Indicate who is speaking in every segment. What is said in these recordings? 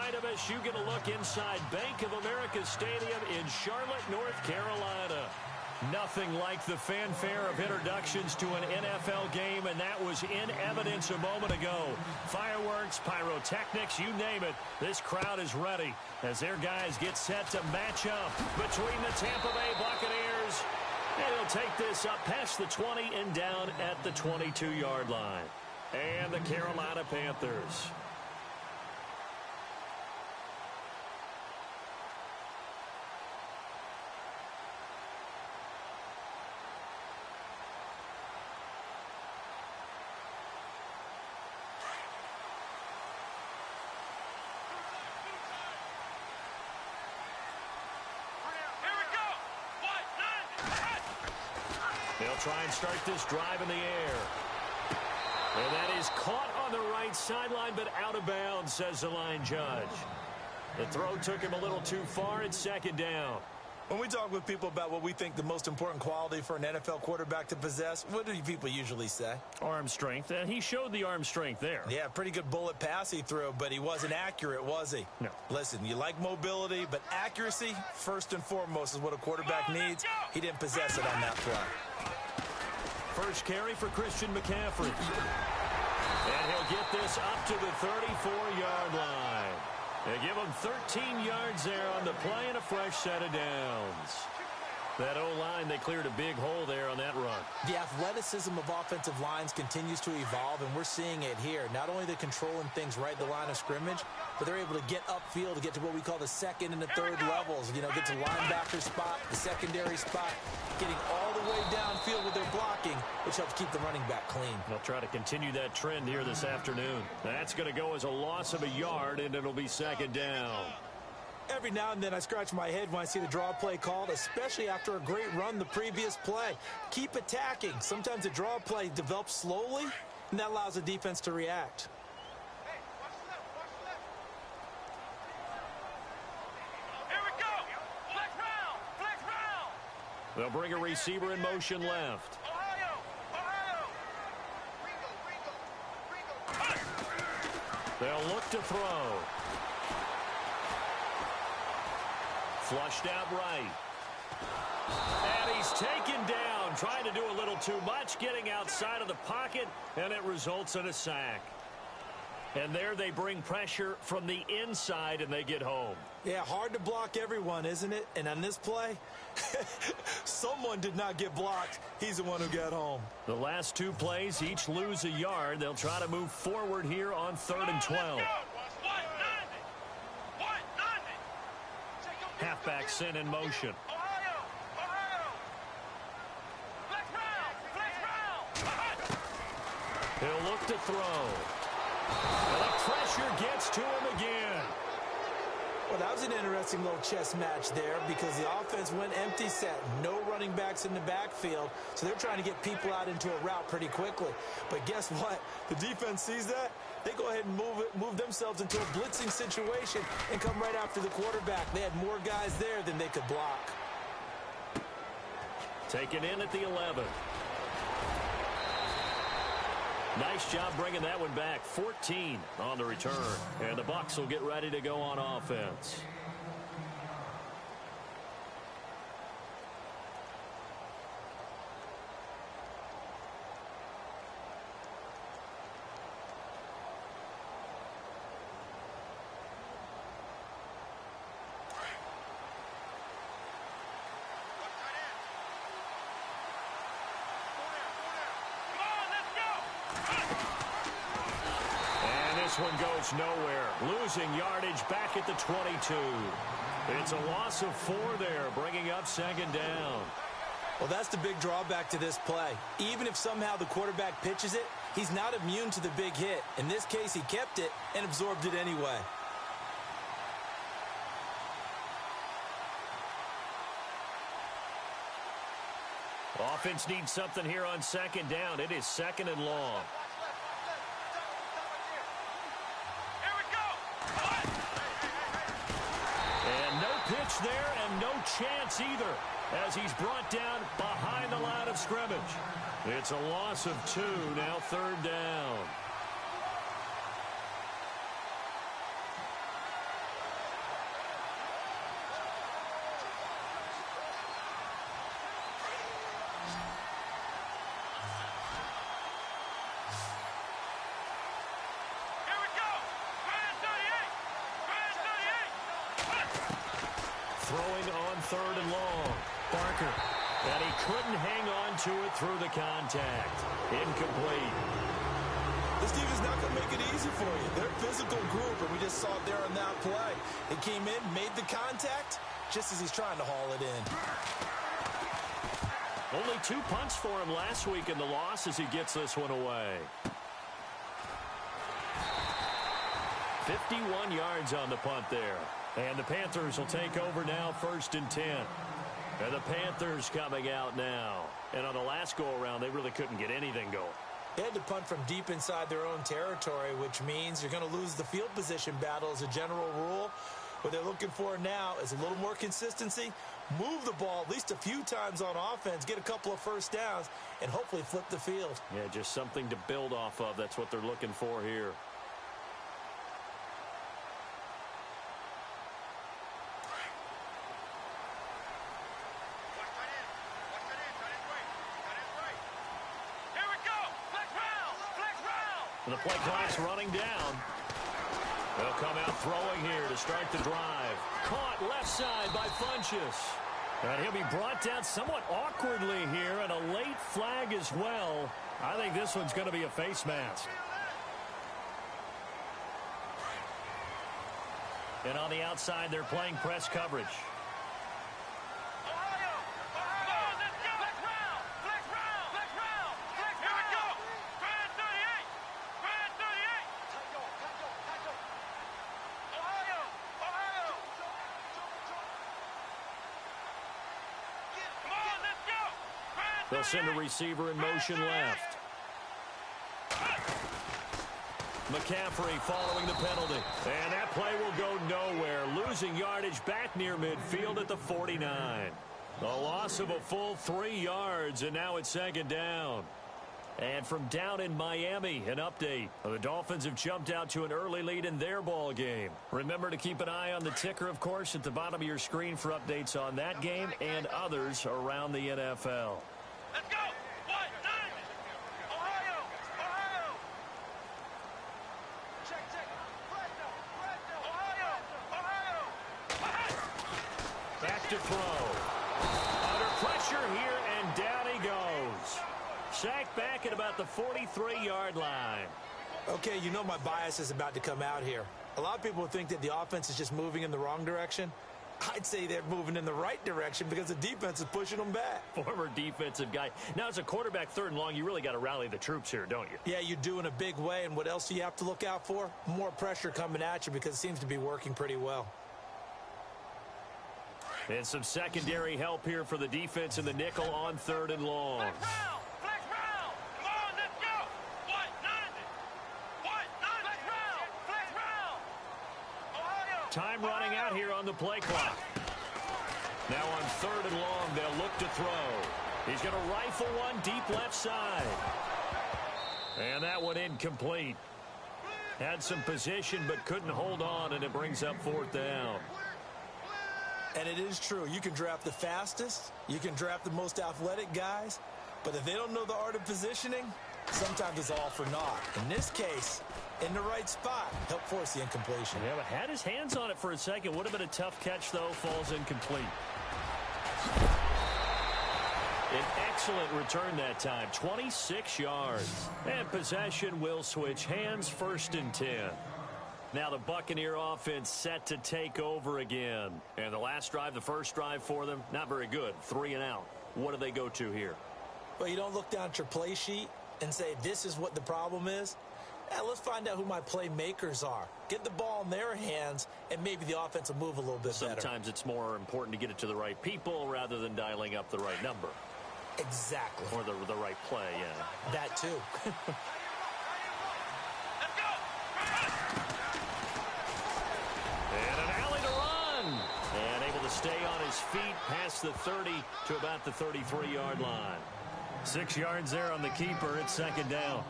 Speaker 1: right of us, you get a look inside Bank of America Stadium in Charlotte, North Carolina. Nothing like the fanfare of introductions to an NFL game, and that was in evidence a moment ago. Fireworks, pyrotechnics, you name it. This crowd is ready as their guys get set to match up between the Tampa Bay Buccaneers. And he'll take this up past the 20 and down at the 22-yard line. And the Carolina Panthers. They'll try and start this drive in the air. And that is caught on the right sideline, but out of bounds, says the line judge. The throw took him a little too far. It's second down.
Speaker 2: When we talk with people about what we think the most important quality for an NFL quarterback to possess, what do people usually say?
Speaker 1: Arm strength. And he showed the arm strength there.
Speaker 2: Yeah, pretty good bullet pass he threw, but he wasn't accurate, was he?
Speaker 1: No.
Speaker 2: Listen, you like mobility, but accuracy, first and foremost, is what a quarterback needs. He didn't possess it on that play.
Speaker 1: First carry for Christian McCaffrey. And he'll get this up to the 34-yard line. They give him 13 yards there on the play and a fresh set of downs. That O-line, they cleared a big hole there on that run.
Speaker 2: The athleticism of offensive lines continues to evolve, and we're seeing it here. Not only they're controlling things right at the line of scrimmage, but they're able to get upfield to get to what we call the second and the third levels. You know, get to linebacker spot, the secondary spot, getting all the way downfield with their blocking, which helps keep the running back clean.
Speaker 1: They'll try to continue that trend here this afternoon. That's going to go as a loss of a yard, and it'll be second down.
Speaker 2: Every now and then I scratch my head when I see the draw play called, especially after a great run the previous play. Keep attacking. Sometimes the draw play develops slowly, and that allows the defense to react.
Speaker 3: Here we go. Flex round. Flex round.
Speaker 1: They'll bring a receiver in motion left.
Speaker 3: Ohio.
Speaker 1: They'll look to throw. Flushed out right. And he's taken down, trying to do a little too much, getting outside of the pocket, and it results in a sack. And there they bring pressure from the inside, and they get home.
Speaker 2: Yeah, hard to block everyone, isn't it? And on this play, someone did not get blocked. He's the one who got home.
Speaker 1: The last two plays each lose a yard. They'll try to move forward here on 3rd and 12. Halfback sent in motion. He'll look to throw. And the pressure gets to him again.
Speaker 2: Well, that was an interesting little chess match there because the offense went empty set. No running backs in the backfield, so they're trying to get people out into a route pretty quickly. But guess what? The defense sees that. They go ahead and move themselves into a blitzing situation and come right after the quarterback. They had more guys there than they could block.
Speaker 1: Taken in at the 11. Nice job bringing that one back. 14 on the return. And the Bucs will get ready to go on offense. This one goes nowhere. Losing yardage back at the 22. It's a loss of 4 there, bringing up second down.
Speaker 2: Well, that's the big drawback to this play. Even if somehow the quarterback pitches it, he's not immune to the big hit. In this case, he kept it and absorbed it anyway.
Speaker 1: Offense needs something here on second down. It is second and long. Pitch there, and no chance either, as he's brought down behind the line of scrimmage. It's a loss of 2, now third down. throwing on 3rd and long. Barker. And he couldn't hang on to it through the contact. Incomplete.
Speaker 2: This defense is not going to make it easy for you. They're a physical group, and we just saw it there on that play. He came in, made the contact, just as he's trying to haul it in.
Speaker 1: Only 2 punts for him last week in the loss as he gets this one away. 51 yards on the punt there. And the Panthers will take over now, 1st and 10. And the Panthers coming out now. And on the last go-around, they really couldn't get anything going.
Speaker 2: They had to punt from deep inside their own territory, which means you're going to lose the field position battle as a general rule. What they're looking for now is a little more consistency, move the ball at least a few times on offense, get a couple of first downs, and hopefully flip the field.
Speaker 1: Yeah, just something to build off of. That's what they're looking for here. And the play clock's running down. They'll come out throwing here to start the drive. Caught left side by Funchess. And he'll be brought down somewhat awkwardly here, and a late flag as well. I think this one's going to be a face mask. And on the outside, they're playing press coverage. They'll send a receiver in motion left. McCaffrey following the penalty. And that play will go nowhere. Losing yardage back near midfield at the 49. A loss of a full 3 yards, and now it's 2nd down. And from down in Miami, an update. The Dolphins have jumped out to an early lead in their ball game. Remember to keep an eye on the ticker, of course, at the bottom of your screen for updates on that game and others around the NFL.
Speaker 3: Let's go! 1-9! Ohio! Ohio! Check. Fresno! Ohio!
Speaker 1: Back to throw. Under pressure here, and down he goes. Sacked back at about the 43-yard line.
Speaker 2: Okay, you know my bias is about to come out here. A lot of people think that the offense is just moving in the wrong direction. I'd say they're moving in the right direction because the defense is pushing them back.
Speaker 1: Former defensive guy. Now, as a quarterback 3rd and long, you really got to rally the troops here, don't you?
Speaker 2: Yeah, you do in a big way. And what else do you have to look out for? More pressure coming at you because it seems to be working pretty well.
Speaker 1: And some secondary help here for the defense in the nickel on 3rd and long.
Speaker 3: Flex round! Come on, let's go! 1-9! Flex round! Ohio!
Speaker 1: Time running out here on the play clock. Now on 3rd and long, they'll look to throw. He's going to rifle one deep left side. And that one incomplete. Had some position but couldn't hold on, and it brings up 4th down.
Speaker 2: And it is true. You can draft the fastest. You can draft the most athletic guys. But if they don't know the art of positioning, sometimes it's all for naught. In this case, in the right spot, help force the incompletion.
Speaker 1: Yeah, but had his hands on it for a second. Would have been a tough catch, though. Falls incomplete. An excellent return that time. 26 yards. And possession will switch hands, 1st and 10. Now the Buccaneer offense set to take over again. And the last drive, the first drive for them, not very good. 3 and out. What do they go to here?
Speaker 2: Well, you don't look down at your play sheet and say, this is what the problem is. Let's find out who my playmakers are. Get the ball in their hands, and maybe the offense will move a little bit better.
Speaker 1: Sometimes it's more important to get it to the right people rather than dialing up the right number.
Speaker 2: Exactly.
Speaker 1: Or the right play, yeah.
Speaker 2: That too.
Speaker 1: And an alley to run. And able to stay on his feet past the 30 to about the 33-yard line. 6 yards there on the keeper. It's 2nd down.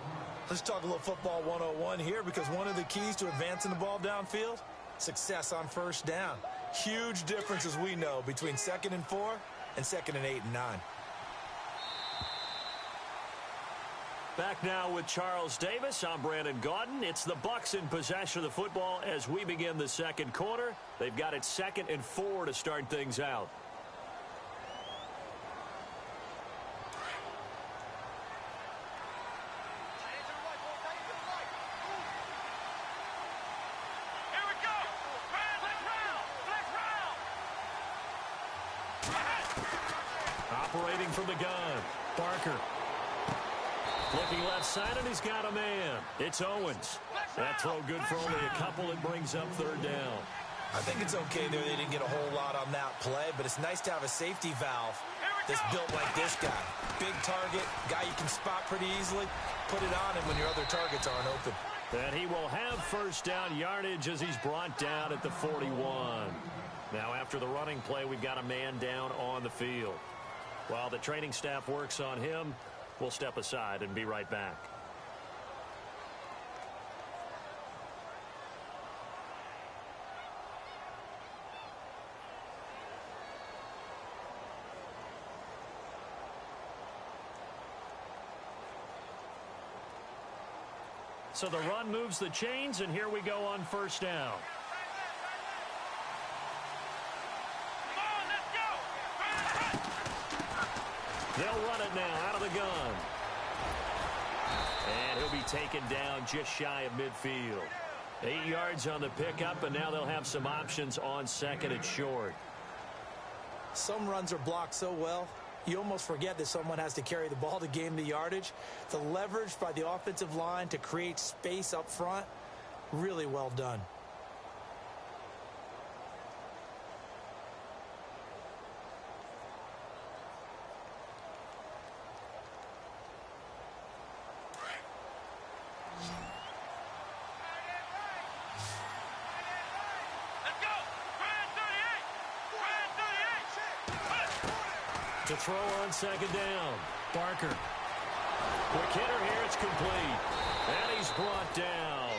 Speaker 2: Let's talk a little football 101 here, because one of the keys to advancing the ball downfield, success on 1st down. Huge difference, as we know, between 2nd and 4 and 2nd and 8 and 9.
Speaker 1: Back now with Charles Davis. I'm Brandon Gaudin. It's the Bucs in possession of the football as we begin the second quarter. They've got it 2nd and 4 to start things out.
Speaker 3: Here we go.
Speaker 1: Operating from the gun. Barker. Looking left side, and he's got a man. It's Owens. That throw good for only a couple. It brings up 3rd down.
Speaker 2: I think it's okay there. They didn't get a whole lot on that play, but it's nice to have a safety valve that's built like this guy. Big target, guy you can spot pretty easily. Put it on him when your other targets aren't open.
Speaker 1: And he will have 1st down yardage as he's brought down at the 41. Now after the running play, we've got a man down on the field. While the training staff works on him, we'll step aside and be right back. So the run moves the chains, and here we go on 1st down. They'll run it now out of the gun. And he'll be taken down just shy of midfield. 8 yards on the pickup, and now they'll have some options on 2nd and short.
Speaker 2: Some runs are blocked so well, you almost forget that someone has to carry the ball to gain the yardage. The leverage by the offensive line to create space up front, really well done.
Speaker 1: To throw on 2nd down. Barker. Quick hitter here. It's complete. And he's brought down.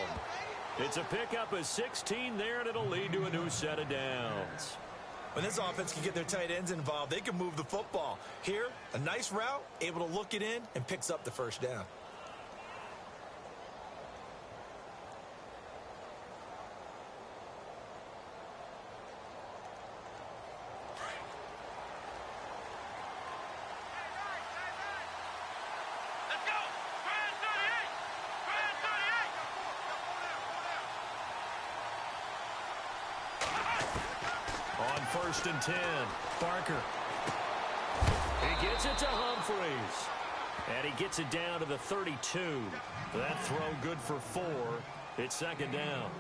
Speaker 1: It's a pickup of 16 there, and it'll lead to a new set of downs.
Speaker 2: When this offense can get their tight ends involved, they can move the football. Here, a nice route, able to look it in, and picks up the 1st down.
Speaker 1: On 1st and 10, Barker. He gets it to Humphreys. And he gets it down to the 32. That throw good for 4. It's 2nd down.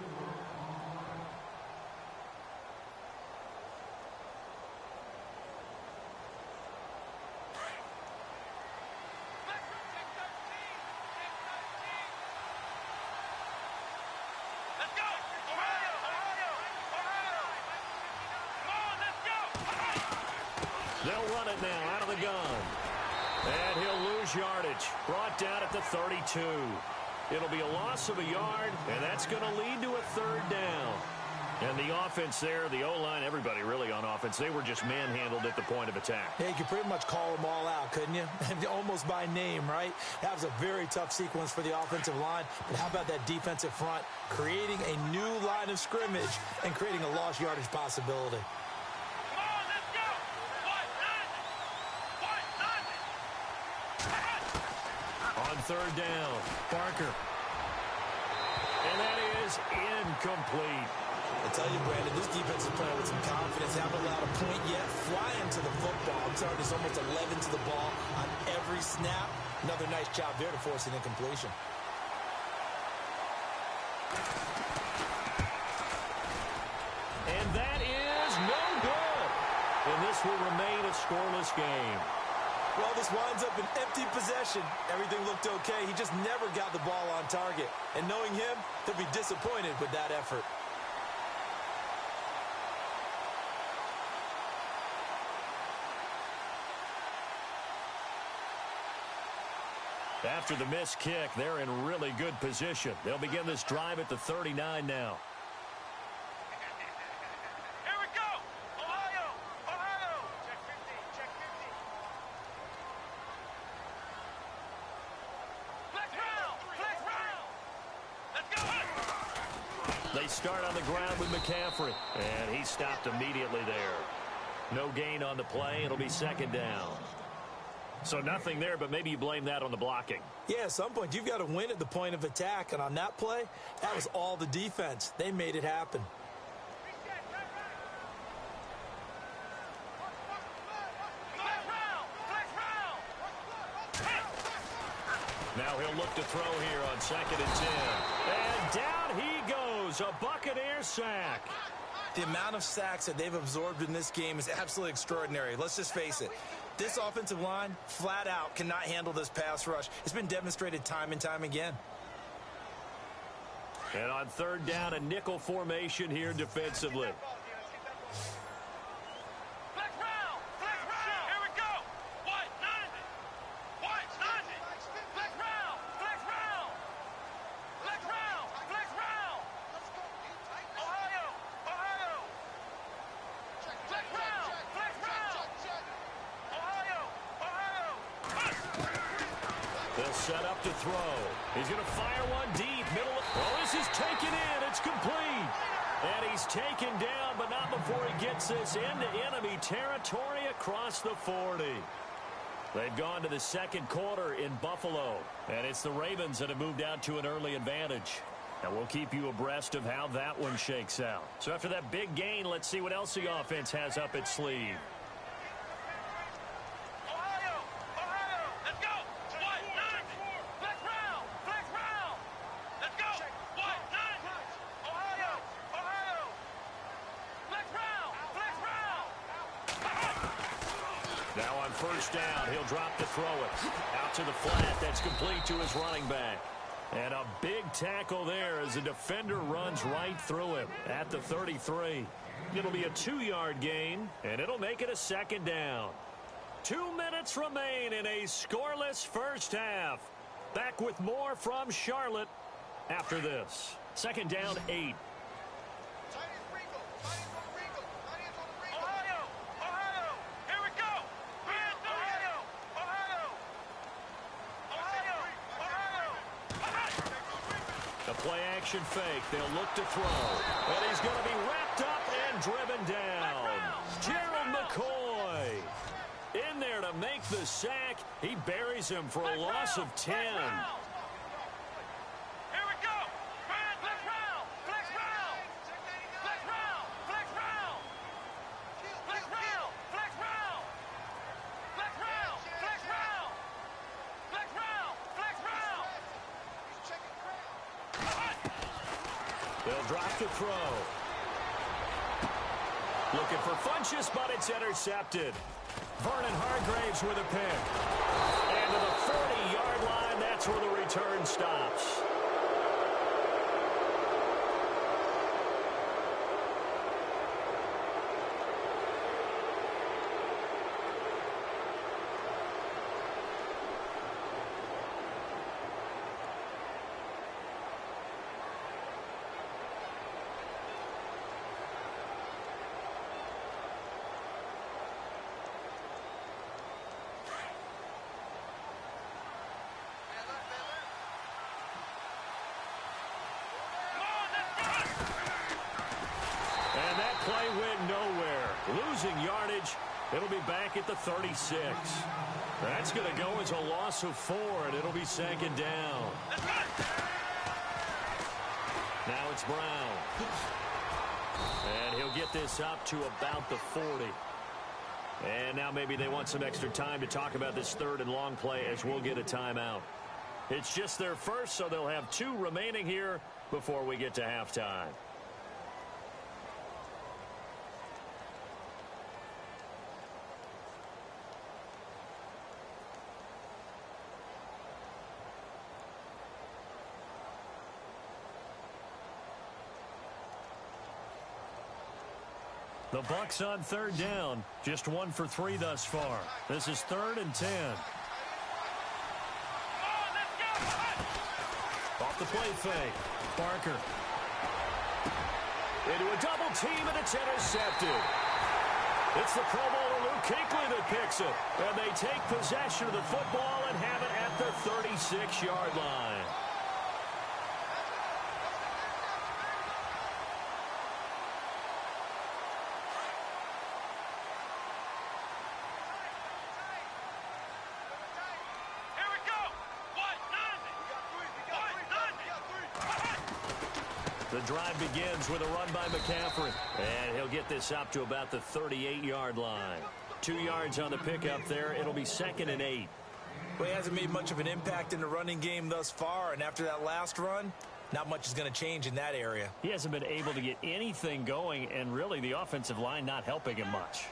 Speaker 1: They'll run it now out of the gun. And he'll lose yardage. Brought down at the 32. It'll be a loss of a yard, and that's going to lead to a 3rd down. And the offense there, the O-line, everybody really on offense, they were just manhandled at the point of attack.
Speaker 2: Yeah, you could pretty much call them all out, couldn't you? Almost by name, right? That was a very tough sequence for the offensive line. But how about that defensive front creating a new line of scrimmage and creating a lost yardage possibility?
Speaker 1: On 3rd down, Barker. And that is incomplete.
Speaker 2: I tell you, Brandon, this defense is playing with some confidence. Haven't allowed a point yet. Flying to the football. I'm telling you, there's almost 11 to the ball on every snap. Another nice job there to force an incompletion.
Speaker 1: And that is no good. And this will remain a scoreless game.
Speaker 2: Well, this winds up an empty possession. Everything looked okay. He just never got the ball on target. And knowing him, they'll be disappointed with that effort.
Speaker 1: After the missed kick, they're in really good position. They'll begin this drive at the 39 now.
Speaker 3: Here we go! Ohio! Ohio! Check 50, check 50.
Speaker 1: start on the ground with McCaffrey. And he stopped immediately there. No gain on the play. It'll be second down. So nothing there, but maybe you blame that on the blocking.
Speaker 2: Yeah, at some point, you've got to win at the point of attack. And on that play, that was all the defense. They made it happen.
Speaker 1: Now he'll look to throw here on 2nd and 10. And down he goes. A Buccaneer sack.
Speaker 2: The amount of sacks that they've absorbed in this game is absolutely extraordinary. Let's just face it. This offensive line, flat out, cannot handle this pass rush. It's been demonstrated time and time again.
Speaker 1: And on 3rd down, a nickel formation here defensively. They'll set up to throw. He's going to fire one deep. Middle. Oh, this is taken in. It's complete. And he's taken down, but not before he gets this into enemy territory across the 40. They've gone to the second quarter in Buffalo. And it's the Ravens that have moved out to an early advantage. And we'll keep you abreast of how that one shakes out. So after that big gain, let's see what else the offense has up its sleeve. Now on 1st down, he'll drop to throw it. Out to the flat. That's complete to his running back. And a big tackle there as the defender runs right through him at the 33. It'll be a 2-yard gain, and it'll make it a 2nd down. 2 minutes remain in a scoreless first half. Back with more from Charlotte after this. 2nd down, 8. Play-action fake. They'll look to throw. And he's going to be wrapped up and driven down. Gerald McCoy in there to make the sack. He buries him for a loss of 10. They'll drop the throw. Looking for Funchess, but it's intercepted. Vernon Hargraves with a pick. And to the 40-yard line, that's where the return stops. Play went nowhere. Losing yardage. It'll be back at the 36. That's going to go as a loss of 4, and it'll be 2nd down. Now it's Brown. And he'll get this up to about the 40. And now maybe they want some extra time to talk about this 3rd and long play as we'll get a timeout. It's just their first, so they'll have 2 remaining here before we get to halftime. The Bucs on 3rd down. Just 1 for 3 thus far. This is 3rd and 10. Off the play fake. Barker. Into a double team, and it's intercepted. It's the Pro Bowler Luke Kuechly that picks it. And they take possession of the football and have it at the 36-yard line. The drive begins with a run by McCaffrey. And he'll get this up to about the 38-yard line. 2 yards on the pickup there. It'll be 2nd and 8.
Speaker 2: Well, he hasn't made much of an impact in the running game thus far, and after that last run, not much is going to change in that area.
Speaker 1: He hasn't been able to get anything going, and really the offensive line not helping him much.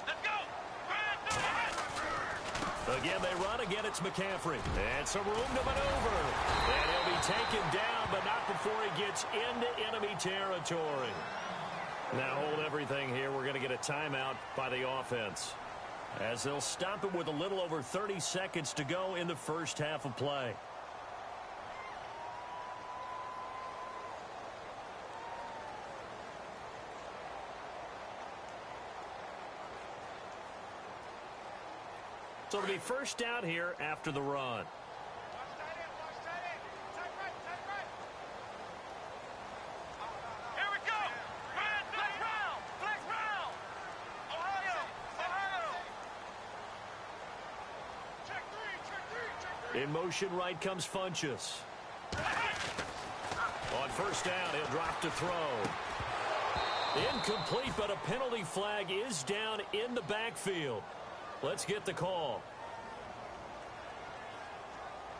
Speaker 3: Let's go.
Speaker 1: Again, they run. Again, it's McCaffrey. And some room to maneuver. And he'll be taken down, but not before he gets into enemy territory. Now hold everything here. We're going to get a timeout by the offense, as they'll stop it with a little over 30 seconds to go in the first half of play. So it'll be first down here after the run.
Speaker 3: Here we go. Flex round. Flex round. Ohio. Check three.
Speaker 1: In motion right comes Funchess. On first down, he'll drop to throw. Incomplete, but a penalty flag is down in the backfield. Let's get the call.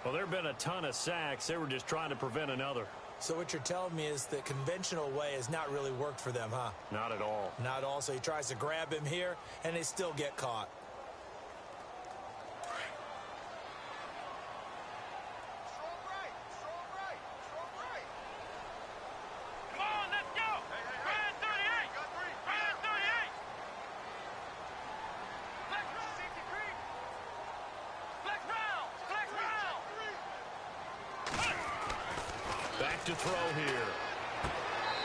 Speaker 1: Well, there have been a ton of sacks. They were just trying to prevent another.
Speaker 2: So what you're telling me is the conventional way has not really worked for them, huh?
Speaker 1: Not at all.
Speaker 2: Not at all. So he tries to grab him here, and they still get caught.
Speaker 3: Come on, let's go. Ryan 38. Ryan 38. Flex round. Flex round. Flex round.
Speaker 1: Back to throw here.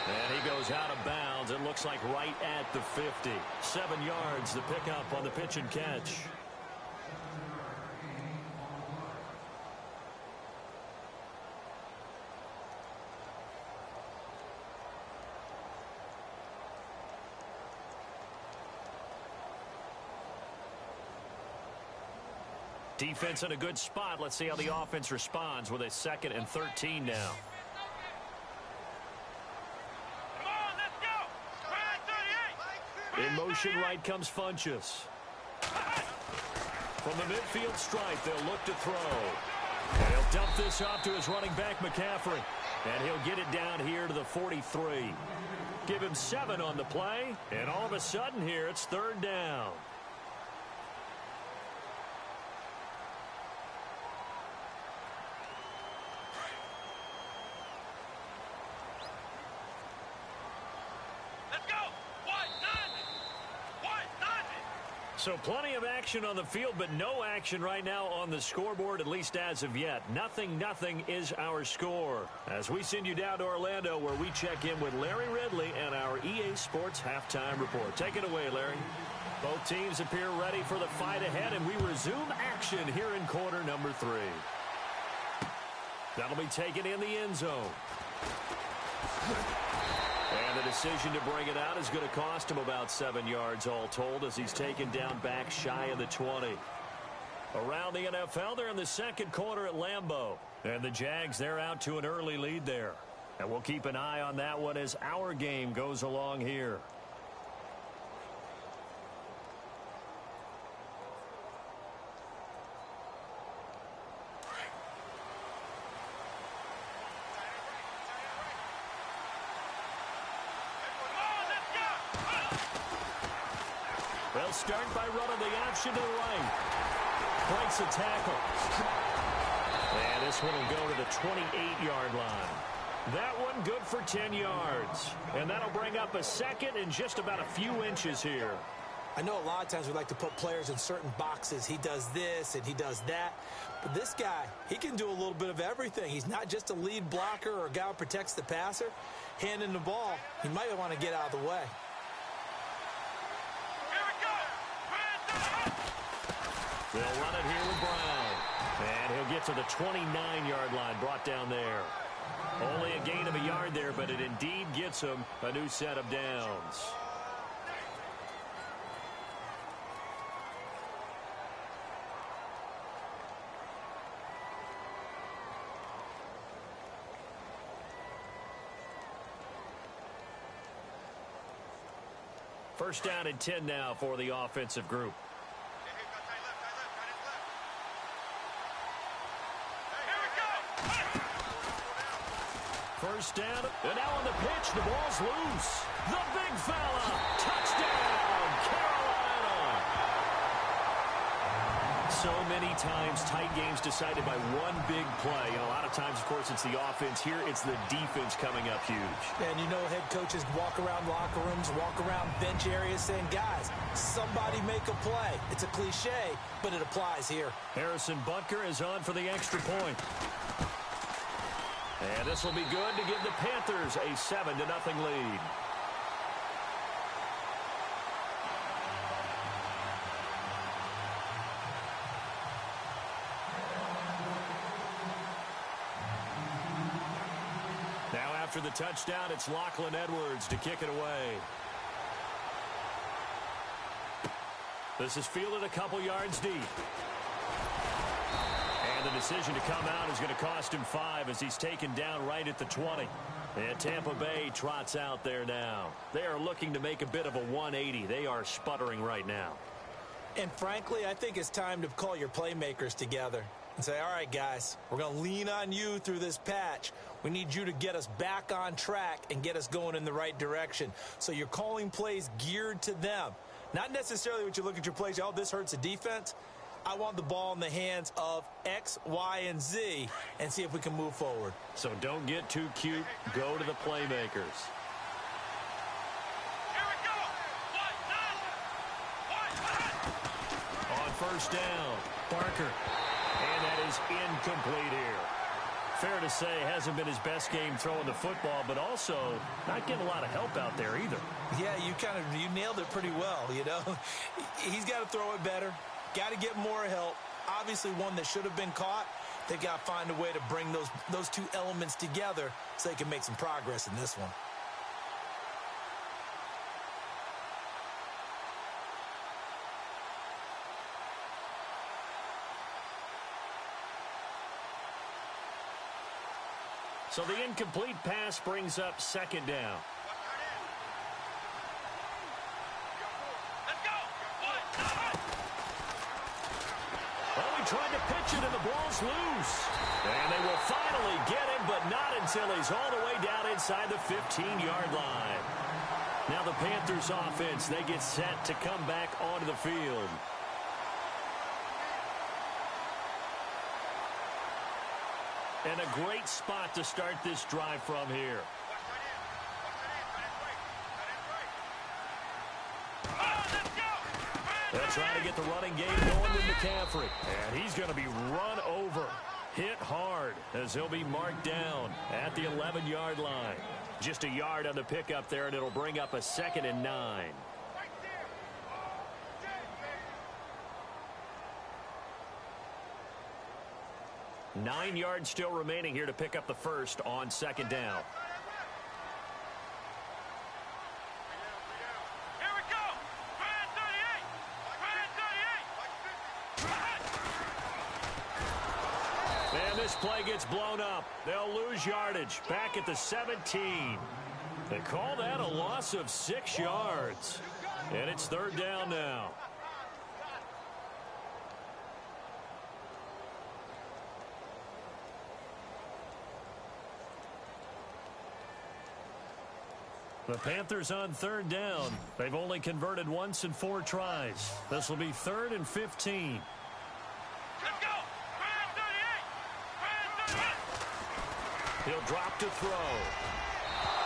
Speaker 1: And he goes out of bounds. It looks like right at the 50. 7 yards to pick up on the pitch and catch. Defense in a good spot. Let's see how the offense responds with a 2nd and 13 now.
Speaker 3: Come on, let's go. Ryan 38.
Speaker 1: In motion right comes Funchess. From the midfield stripe, they'll look to throw. And he'll dump this off to his running back, McCaffrey. And he'll get it down here to the 43. Give him 7 on the play. And all of a sudden here, it's 3rd down. So plenty of action on the field, but no action right now on the scoreboard, at least as of yet. 0-0 is our score. As we send you down to Orlando, where we check in with Larry Ridley and our EA Sports Halftime Report. Take it away, Larry. Both teams appear ready for the fight ahead, and we resume action here in quarter number 3. That'll be taken in the end zone. And the decision to bring it out is going to cost him about 7 yards all told, as he's taken down back shy of the 20. Around the NFL, they're in the second quarter at Lambeau. And the Jags, they're out to an early lead there. And we'll keep an eye on that one as our game goes along here. They'll start by running the option to the right. Breaks a tackle. And this one will go to the 28-yard line. That one good for 10 yards. And that'll bring up a 2nd and just about a few inches here.
Speaker 2: I know a lot of times we like to put players in certain boxes. He does this and he does that. But this guy, he can do a little bit of everything. He's not just a lead blocker or a guy who protects the passer. Handing the ball, he might want to get out of the way.
Speaker 1: They'll run it here with Brown. And he'll get to the 29-yard line, brought down there. Only a gain of a yard there, but it indeed gets him a new set of downs. First down and 10 now for the offensive group. First down, and now on the pitch, the ball's loose. The big fella, touchdown, Carolina. So many times, tight games decided by one big play. A lot of times, of course, it's the offense. Here, it's the defense coming up huge.
Speaker 2: And head coaches walk around locker rooms, walk around bench areas saying, guys, somebody make a play. It's a cliche, but it applies here.
Speaker 1: Harrison Butker is on for the extra point. And this will be good to give the Panthers a 7-0 lead. Now after the touchdown, it's Lachlan Edwards to kick it away. This is fielded a couple yards deep. And the decision to come out is going to cost him 5 as he's taken down right at the 20. And Tampa Bay trots out there now. They are looking to make a bit of a 180. They are sputtering right now.
Speaker 2: And frankly, I think it's time to call your playmakers together and say, all right, guys, we're going to lean on you through this patch. We need you to get us back on track and get us going in the right direction. So you're calling plays geared to them. Not necessarily what you look at your plays, oh, this hurts the defense. I want the ball in the hands of X, Y, and Z and see if we can move forward.
Speaker 1: So don't get too cute. Go to the playmakers.
Speaker 3: Here we go.
Speaker 1: On first down, Barker. And that is incomplete here. Fair to say, hasn't been his best game throwing the football, but also not getting a lot of help out there either.
Speaker 2: Yeah, you nailed it pretty well, He's got to throw it better. Got to get more help. Obviously one that should have been caught. They got to find a way to bring those two elements together so they can make some progress in this one.
Speaker 1: So the incomplete pass brings up second down. Tried to pitch it, and the ball's loose. And they will finally get him, but not until he's all the way down inside the 15-yard line. Now the Panthers offense, they get set to come back onto the field. And a great spot to start this drive from here. They'll try to get the running game going with McCaffrey. And he's going to be run over, hit hard, as he'll be marked down at the 11-yard line. Just a yard on the pickup there, and it'll bring up a 2nd and 9. 9 yards still remaining here to pick up the first on second down. This play gets blown up. They'll lose yardage back at the 17. They call that a loss of 6 yards. And it's third down now. The Panthers on third down. They've only converted once in 4 tries. This will be 3rd and 15. He'll drop to throw.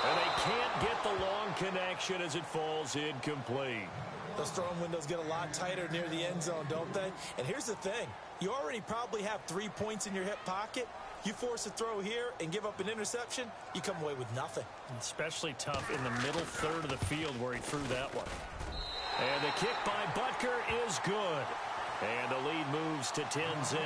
Speaker 1: And they can't get the long connection as it falls incomplete.
Speaker 2: Those throwing windows get a lot tighter near the end zone, don't they? And here's the thing. You already probably have 3 points in your hip pocket. You force a throw here and give up an interception, you come away with nothing.
Speaker 1: Especially tough in the middle third of the field where he threw that one. And the kick by Butker is good. And the lead moves to 10-zip.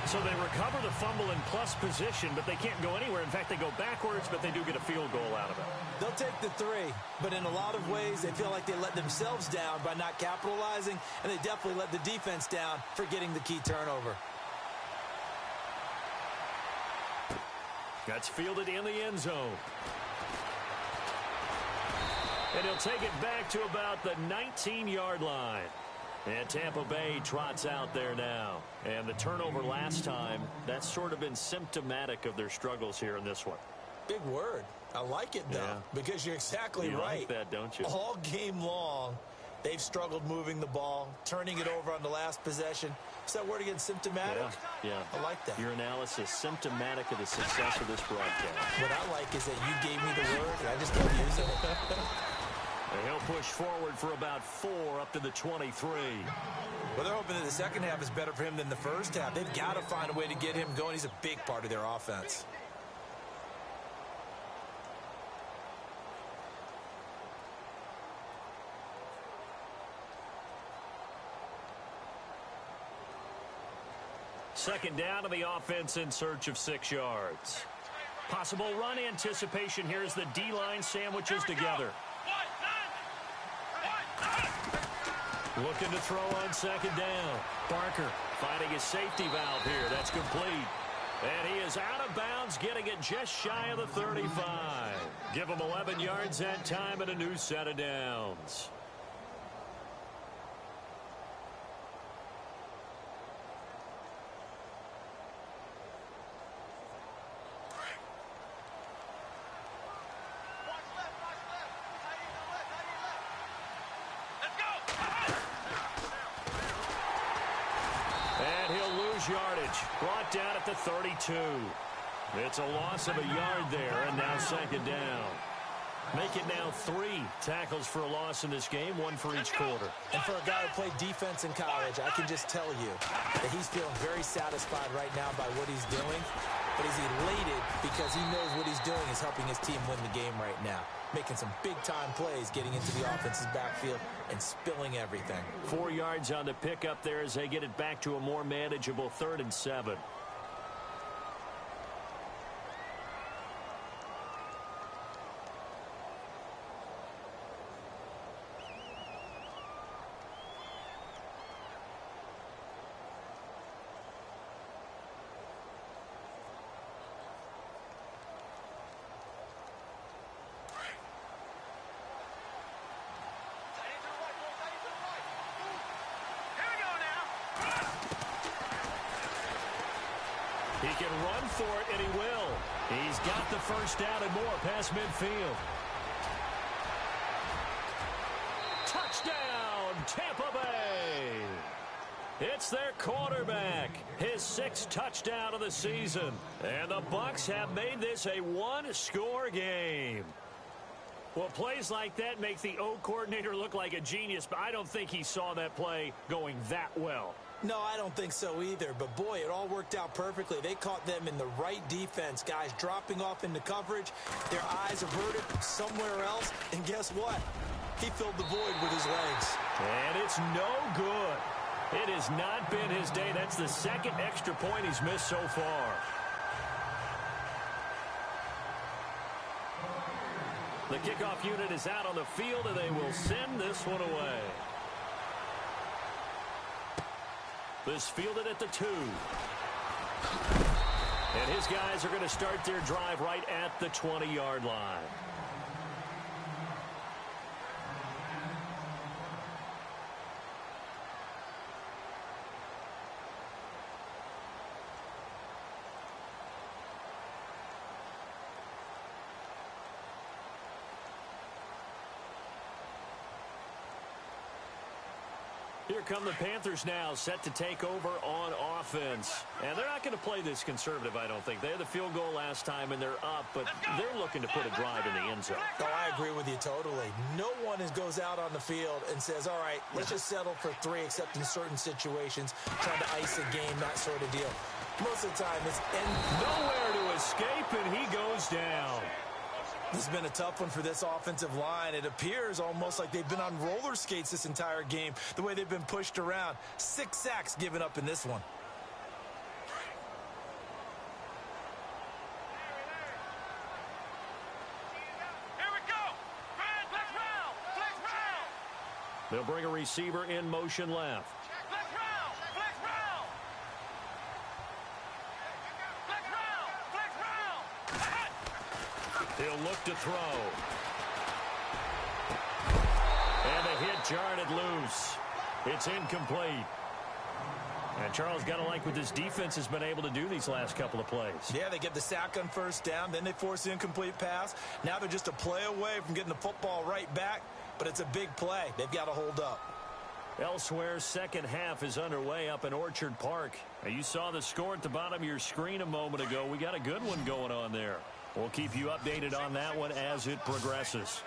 Speaker 1: So they recover the fumble in plus position, but they can't go anywhere. In fact, they go backwards, but they do get a field goal out of it.
Speaker 2: They'll take the 3, but in a lot of ways, they feel like they let themselves down by not capitalizing, and they definitely let the defense down for getting the key turnover. That's fielded in the end zone.
Speaker 1: And he'll take it back to about the 19-yard line. And Tampa Bay trots out there now. And the turnover last time, that's sort of been symptomatic of their struggles here in this one.
Speaker 2: Big word. I like it, though, because you're exactly
Speaker 1: you
Speaker 2: right.
Speaker 1: Like that, don't you?
Speaker 2: All game long, they've struggled moving the ball, turning it over on the last possession. Is that word again, symptomatic?
Speaker 1: Yeah.
Speaker 2: I like that.
Speaker 1: Your analysis, symptomatic of the success of this broadcast.
Speaker 2: What I like is that you gave me the word, and I just kept using it.
Speaker 1: And he'll push forward for about 4 up to the 23.
Speaker 2: Well, they're hoping that the second half is better for him than the first half. They've got to find a way to get him going. He's a big part of their offense.
Speaker 1: Second down to the offense in search of 6 yards. Possible run anticipation here as the D-line sandwiches together. Looking to throw on second down. Barker finding his safety valve here. That's complete. And he is out of bounds, getting it just shy of the 35. Give him 11 yards that time and a new set of downs. Yardage brought down at the 32. It's a loss of a yard there, and now second down. Make it now 3 tackles for a loss in this game, 1 for each quarter.
Speaker 2: And for a guy who played defense in college, I can just tell you that he's feeling very satisfied right now by what he's doing. But he's elated because he knows what he's doing is helping his team win the game right now. Making some big-time plays, getting into the offense's backfield and spilling everything.
Speaker 1: 4 yards on the pickup there as they get it back to a more manageable 3rd and 7. He can run for it, and he will. He's got the first down and more past midfield. Touchdown, Tampa Bay. It's their quarterback, his 6th touchdown of the season. And the Bucs have made this a 1-score game. Well, plays like that make the O coordinator look like a genius, but I don't think he saw that play going that well.
Speaker 2: No, I don't think so either. But, boy, it all worked out perfectly. They caught them in the right defense. Guys dropping off into coverage. Their eyes averted somewhere else. And guess what? He filled the void with his legs.
Speaker 1: And it's no good. It has not been his day. That's the 2nd extra point he's missed so far. The kickoff unit is out on the field, and they will send this one away. This fielded at the 2. And his guys are going to start their drive right at the 20-yard line. Here come the Panthers now, set to take over on offense. And they're not going to play this conservative, I don't think. They had the field goal last time, and they're up, but they're looking to put a drive in the end zone.
Speaker 2: Oh, I agree with you totally. No one goes out on the field and says, all right, let's just settle for 3, except in certain situations, trying to ice a game, that sort of deal. Most of the time, it's
Speaker 1: nowhere to escape, and he goes down.
Speaker 2: This has been a tough one for this offensive line. It appears almost like they've been on roller skates this entire game, the way they've been pushed around. 6 sacks given up in this one.
Speaker 3: Here we go. Flex round. Flex round.
Speaker 1: They'll bring a receiver in motion left.
Speaker 3: Flex round. Flex round. Flex round. Flex round.
Speaker 1: He'll look to throw. Jarred loose. It's incomplete. And Charles, got to like what this defense has been able to do these last couple of plays.
Speaker 2: Yeah, they get the sack on first down, then they force the incomplete pass. Now they're just a play away from getting the football right back, but it's a big play. They've got to hold up.
Speaker 1: Elsewhere, second half is underway up in Orchard Park. Now, you saw the score at the bottom of your screen a moment ago. We got a good one going on there. We'll keep you updated on that one as it progresses.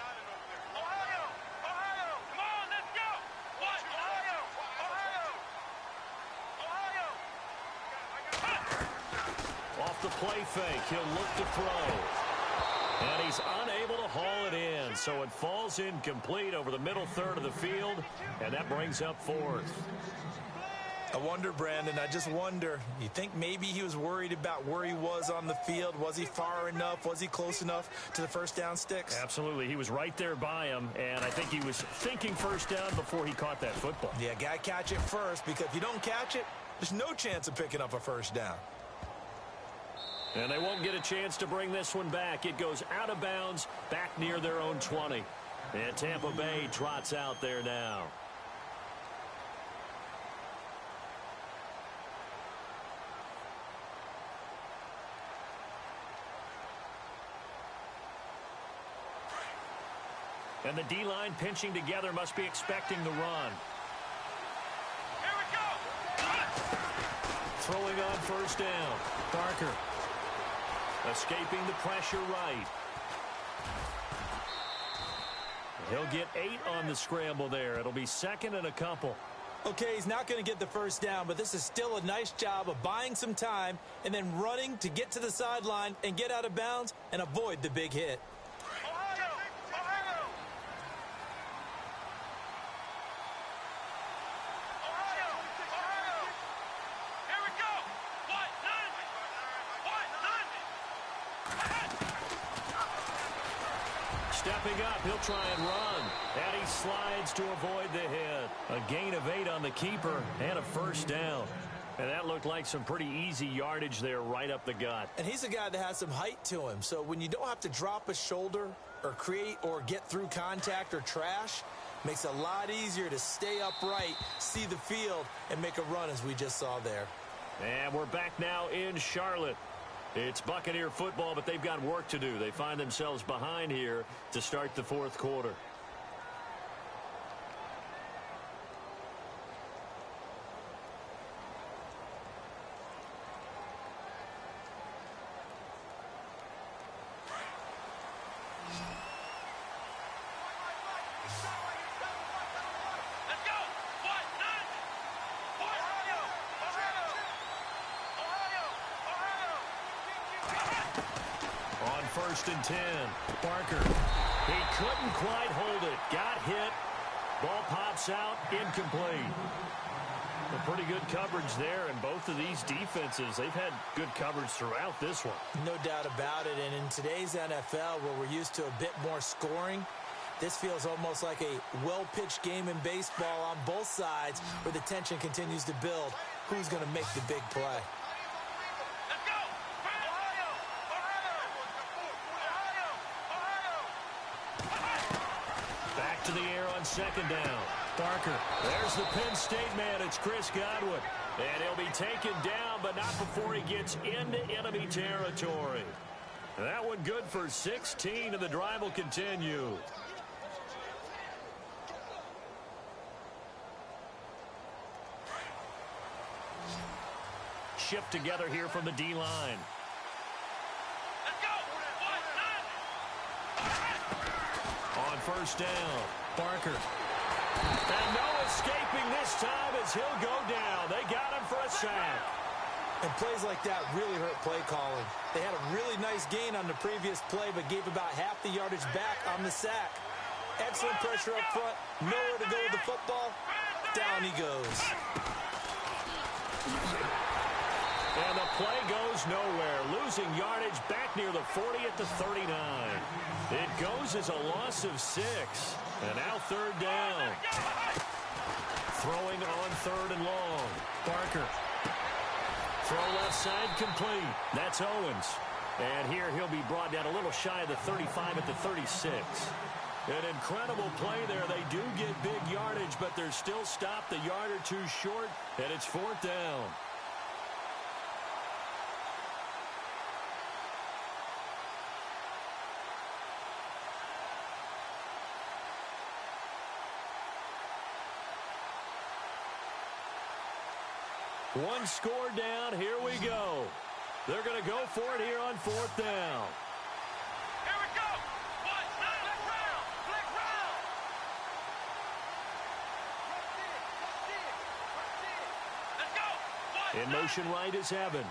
Speaker 1: Off the play fake, he'll look to throw. And he's unable to haul it in, so it falls incomplete over the middle third of the field, and that brings up fourth.
Speaker 2: I wonder, Brandon, I just wonder, you think maybe he was worried about where he was on the field? Was he far enough? Was he close enough to the first down sticks?
Speaker 1: Absolutely. He was right there by him, and I think he was thinking first down before he caught that football.
Speaker 2: Yeah, got to catch it first, because if you don't catch it, there's no chance of picking up a first down.
Speaker 1: And they won't get a chance to bring this one back. It goes out of bounds back near their own 20. And Tampa Bay trots out there now. And the D-line pinching together must be expecting the run.
Speaker 3: Here we go.
Speaker 1: Throwing on first down. Parker. Escaping the pressure right. He'll get 8 on the scramble there. It'll be second and a couple.
Speaker 2: Okay, he's not going to get the first down, but this is still a nice job of buying some time and then running to get to the sideline and get out of bounds and avoid the big hit.
Speaker 1: Stepping up, he'll try and run. And he slides to avoid the hit. A gain of 8 on the keeper and a first down. And that looked like some pretty easy yardage there right up the gut.
Speaker 2: And he's a guy that has some height to him. So when you don't have to drop a shoulder or create or get through contact or trash, makes it a lot easier to stay upright, see the field, and make a run as we just saw there.
Speaker 1: And we're back now in Charlotte. It's Buccaneer football, but they've got work to do. They find themselves behind here to start the fourth quarter. First and 10. Parker. He couldn't quite hold it. Got hit. Ball pops out. Incomplete. A pretty good coverage there, and both of these defenses, they've had good coverage throughout this one.
Speaker 2: No doubt about it, and in today's NFL, where we're used to a bit more scoring, this feels almost like a well-pitched game in baseball on both sides, where the tension continues to build. Who's going to make the big play?
Speaker 1: To the air on second down. Parker. There's the Penn State man. It's Chris Godwin. And he'll be taken down, but not before he gets into enemy territory. That one good for 16, and the drive will continue. Shift together here from the D-line. First down. Parker. And no escaping this time as he'll go down. They got him for a sack.
Speaker 2: And plays like that really hurt play calling. They had a really nice gain on the previous play, but gave about half the yardage back on the sack. Excellent pressure up front. Nowhere to go with the football. Down he goes.
Speaker 1: And the play goes nowhere. Losing yardage back near the 40 at the 39. It goes as a loss of 6. And now third down. Throwing on third and long. Parker. Throw left side complete. That's Owens. And here he'll be brought down a little shy of the 35 at the 36. An incredible play there. They do get big yardage, but they're still stopped a yard or two short, and it's 4th down. One score down. Here we go. They're going to go for it here on 4th down.
Speaker 3: Here we go. Flick round. Let's go.
Speaker 1: In motion right is Evans.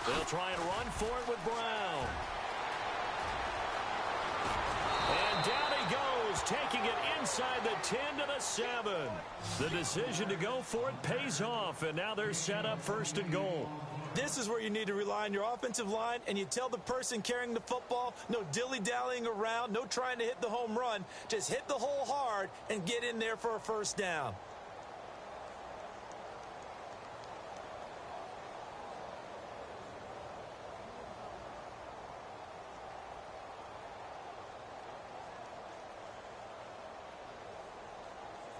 Speaker 1: They'll try and run for it with Brown. And down he goes, taking it inside the 10 to the 7. The decision to go for it pays off, and now they're set up 1st and goal.
Speaker 2: This is where you need to rely on your offensive line, and you tell the person carrying the football, no dilly-dallying around, no trying to hit the home run. Just hit the hole hard and get in there for a 1st down.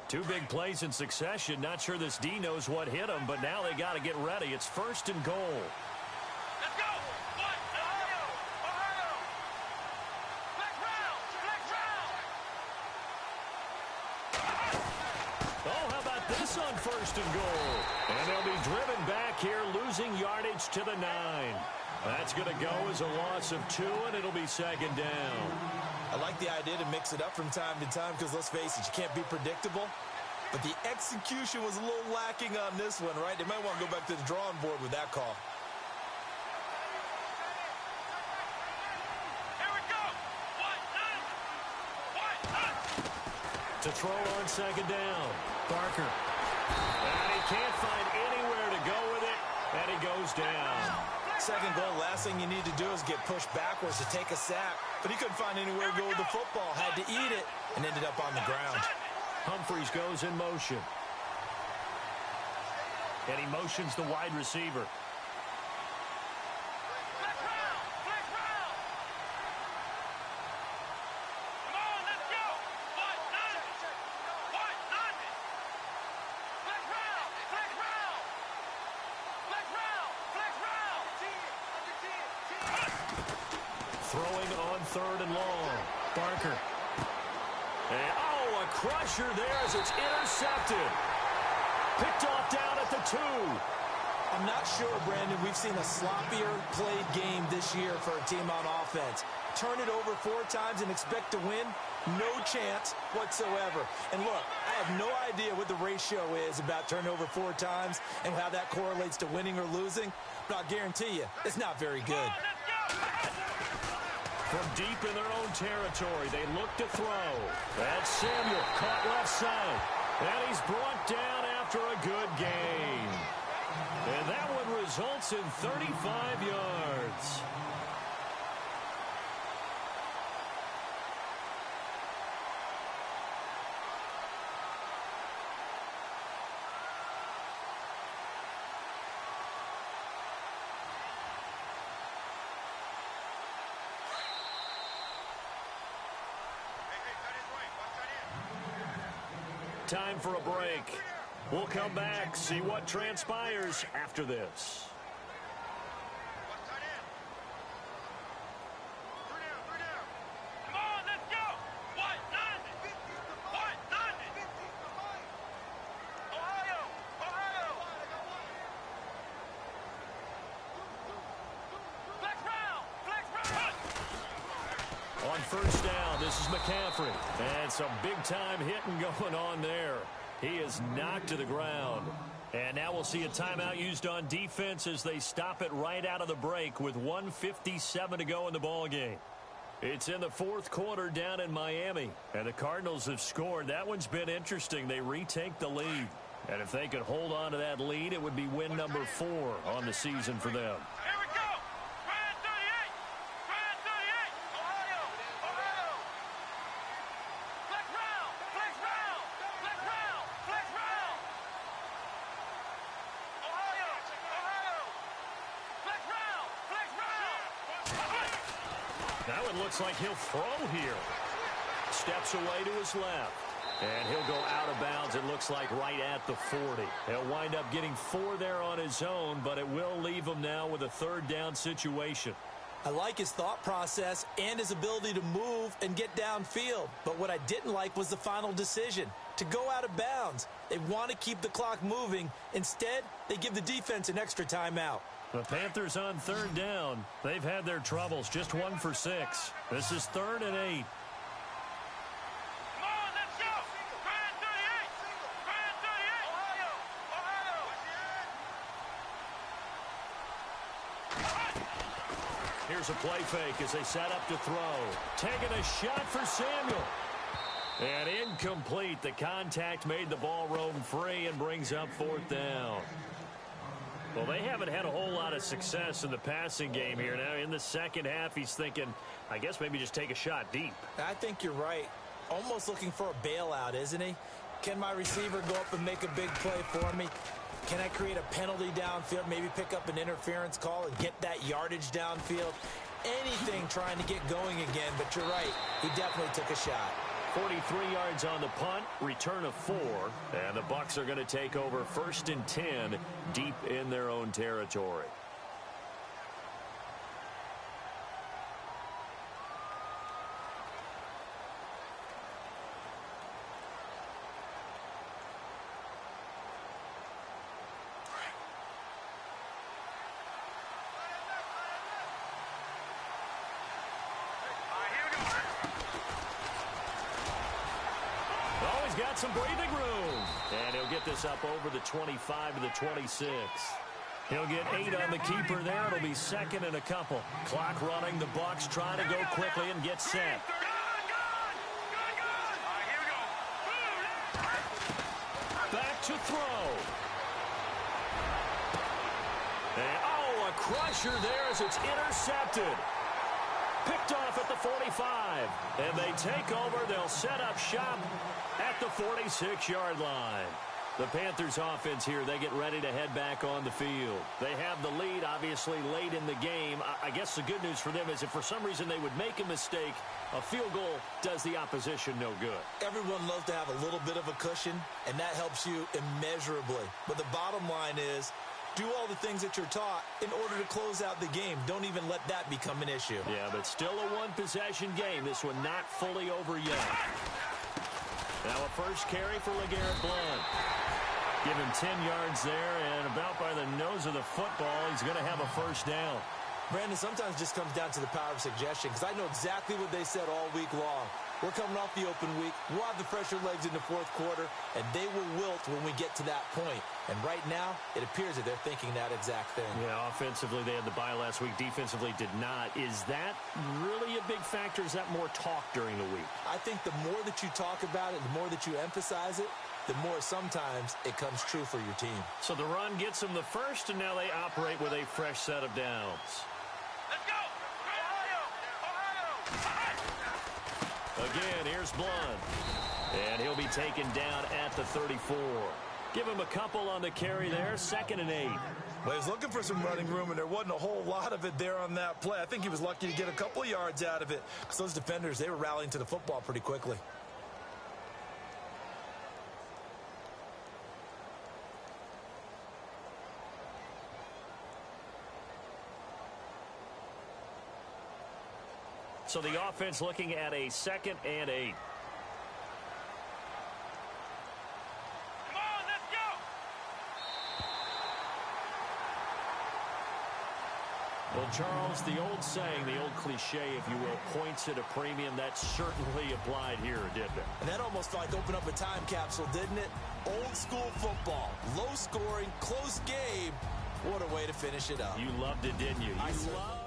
Speaker 1: Two big plays in succession. Not sure this D knows what hit him, but now they got to get ready. It's 1st and goal.
Speaker 3: Let's go. Ohio. Flick round.
Speaker 1: Oh, how about this on 1st and goal? And they'll be driven back here, losing yardage to the 9. That's going to go as a loss of 2, and it'll be 2nd down.
Speaker 2: I like the idea to mix it up from time to time because, let's face it, you can't be predictable. But the execution was a little lacking on this one, right? They might want to go back to the drawing board with that call.
Speaker 3: Here we go.
Speaker 1: To throw on 2nd down. Barker. And he can't find anywhere to go with it, and he goes down.
Speaker 2: 2nd goal, last thing you need to do is get pushed backwards to take a sack. But he couldn't find anywhere to go with the football. Had to eat it and ended up on the ground.
Speaker 1: Humphreys goes in motion. And he motions the wide receiver.
Speaker 3: Flick round. Come on, let's go. Flick round.
Speaker 1: Throwing on 3rd and long. Barker. And, oh, a crusher there as it's intercepted. Picked off down at the 2.
Speaker 2: I'm not sure, Brandon, we've seen a sloppier played game this year for a team on offense. Turn it over 4 times and expect to win? No chance whatsoever. And look, I have no idea what the ratio is about turnover 4 times and how that correlates to winning or losing, but I'll guarantee you, it's not very good.
Speaker 1: From deep in their own territory, they look to throw. That's Samuel, caught left side. And he's brought down after a good gain. And that one results in 35 yards. Time for a break. We'll come back, see what transpires after this.
Speaker 3: Come on, let's go. Ohio. Flick round.
Speaker 1: On 1st down, this is McCaffrey. And some big-time hitting going on there. He is knocked to the ground. And now we'll see a timeout used on defense as they stop it right out of the break with 1:57 to go in the ballgame. It's in the 4th quarter down in Miami. And the Cardinals have scored. That one's been interesting. They retake the lead. And if they could hold on to that lead, it would be win number 4 on the season for them.
Speaker 3: Here we go. Grand 38. Ohio. Flick round. Ohio. Flick round.
Speaker 1: it looks like he'll throw here. Steps away to his left. And he'll go out of bounds, it looks like, right at the 40. He'll wind up getting 4 there on his own, but it will leave him now with a third down situation.
Speaker 2: I like his thought process and his ability to move and get downfield. But what I didn't like was the final decision, to go out of bounds. They want to keep the clock moving. Instead, they give the defense an extra timeout.
Speaker 1: The Panthers on third down. They've had their troubles, just 1 for 6. This is 3rd and 8. Here's a play fake as they set up to throw. Taking a shot for Samuel. And incomplete. The contact made the ball roam free and brings up 4th down. Well, they haven't had a whole lot of success in the passing game here. Now, in the second half, he's thinking, I guess maybe just take a shot deep.
Speaker 2: I think you're right. Almost looking for a bailout, isn't he? Can my receiver go up and make a big play for me? Can I create a penalty downfield, maybe pick up an interference call and get that yardage downfield? Anything trying to get going again, but you're right. He definitely took a shot.
Speaker 1: 43 yards on the punt, return of 4, and the Bucs are going to take over 1st and 10 deep in their own territory. Got some breathing room. And he'll get this up over the 25 to the 26. He'll get 8 on the keeper there. It'll be 2nd and a couple. Clock running. The Bucs trying to go quickly and get set. Back to throw. And, oh, a crusher there as it's intercepted. Picked off at the 45. And they take over. They'll set up shop at the 46-yard line. The Panthers offense here, they get ready to head back on the field. They have the lead, obviously, late in the game. I guess the good news for them is if for some reason they would make a mistake, a field goal does the opposition no good.
Speaker 2: Everyone loves to have a little bit of a cushion, and that helps you immeasurably. But the bottom line is, do all the things that you're taught in order to close out the game. Don't even let that become an issue.
Speaker 1: Yeah, but still a one-possession game. This one not fully over yet. Now a first carry for LeGarrette Blount. Give him 10 yards there, and about by the nose of the football, he's going to have a first down.
Speaker 2: Brandon, sometimes it just comes down to the power of suggestion, because I know exactly what they said all week long. We're coming off the open week. We'll have the fresher legs in the 4th quarter, and they will wilt when we get to that point. And right now, it appears that they're thinking that exact thing.
Speaker 1: Yeah, offensively, they had the bye last week. Defensively, did not. Is that really a big factor? Is that more talk during the week?
Speaker 2: I think the more that you talk about it, the more that you emphasize it, the more sometimes it comes true for your team.
Speaker 1: So the run gets them the first, and now they operate with a fresh set of downs.
Speaker 3: Let's go! Ohio!
Speaker 1: Again, here's Blount. And he'll be taken down at the 34. Give him a couple on the carry there, 2nd and 8.
Speaker 2: Well, he was looking for some running room, and there wasn't a whole lot of it there on that play. I think he was lucky to get a couple of yards out of it, because those defenders, they were rallying to the football pretty quickly.
Speaker 1: So the offense looking at a 2nd and 8.
Speaker 3: Come on, let's go!
Speaker 1: Well, Charles, the old saying, the old cliche, if you will, points at a premium. That certainly applied here, didn't it?
Speaker 2: And that almost like opened up a time capsule, didn't it? Old school football, low scoring, close game. What a way to finish it up.
Speaker 1: You loved it, didn't you?
Speaker 2: I loved